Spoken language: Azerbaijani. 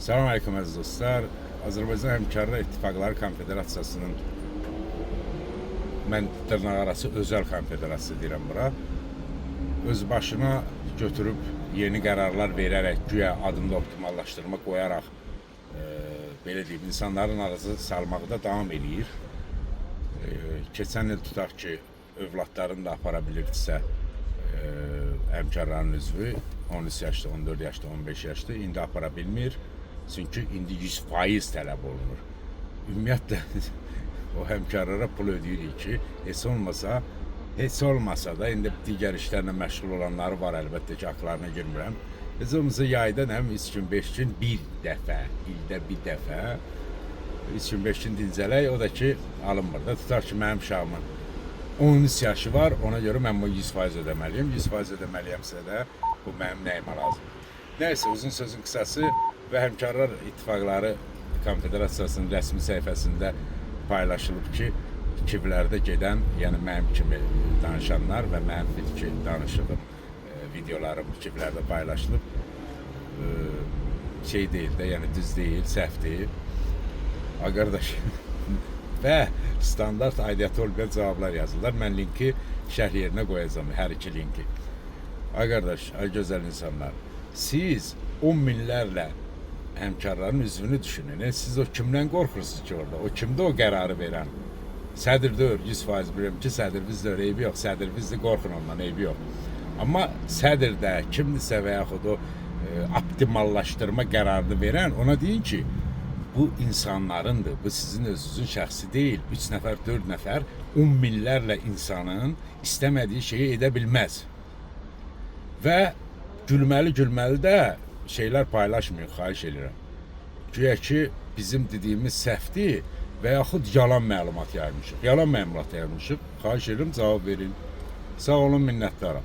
Salam aleyküm əziz dostlar. Azərbaycan Həmkarlar İttifaqları Konfederasiyasının mən dırnaqarası özəl konfederasiya deyirəm bura. Öz başına götürüb yeni qərarlar verərək, güya adında optimallaşdırma qoyaraq belə deyim, insanların arası salmaqda davam eləyir. Keçən il tutaq ki, övladlarını da apara bilirdisə həmkarların üzvü 13 yaşda, 14 yaşda, 15 yaşda indi apara bilmir. Çünkü indi 100% tələb olunur. Ümumiyyətlə o həmkarlara pul ödəyirik ki, heç olmasa da indi digər işlərlə məşğul olanları var, əlbəttə ki, haqlarına girmirəm. Biz olmasa yaydan həm 3 gün, 5 gün bir dəfə, ildə bir dəfə 3 gün, 5 gün dincələk, o da ki, alınmır da. Tutar ki, mənim uşağımın 13 yaşı var, ona görə mən bu 100% ödəməliyim. 100% ödəməliyəmsə də bu mənim nəyimə lazım. Nəysə, uzun sözün qısası və Həmkarlar İttifaqları Konfederasiyasının rəsmi səhifəsində paylaşılıb ki, kivlərdə gedən, yəni mənim kimi danışanlar və mənim bir iki danışığım, videolarım kivlərdə paylaşılıb, şey deyil də, yəni düz deyil, səhv deyil. Qardaş, və standart aidiyyatı olmayan cavablar yazırlar. Mən linki şərh yerinə qoyacağım, hər iki linki. Qardaş, gözəl insanlar, siz 10 minlərlə həmkarların üzvünü düşünün. Siz o kimdən qorxursunuz ki orada? O kimdə o qərarı verən? Sədir deyir, 100% bilirəm ki, sədir bizdə eybi yox. Sədir bizdə qorxun ondan, eybi yox. Amma sədirdə kimdirsə və yaxud o optimallaşdırma qərarını verən, ona deyin ki, bu insanlarındır, bu sizin özünüzün şəxsi deyil. 3 nəfər, 4 nəfər 10 minlərlə insanın istəmədiyi şeyi edə bilməz. Və gülməli də şeyler paylaşmayın, xahiş edirəm. Güya ki, bizim dediyimiz səhvdir və yaxud yalan məlumat yaymışıq. Yalan məlumat yaymışıq, xahiş edirəm, cavab verin. Sağ olun, minnətdaram.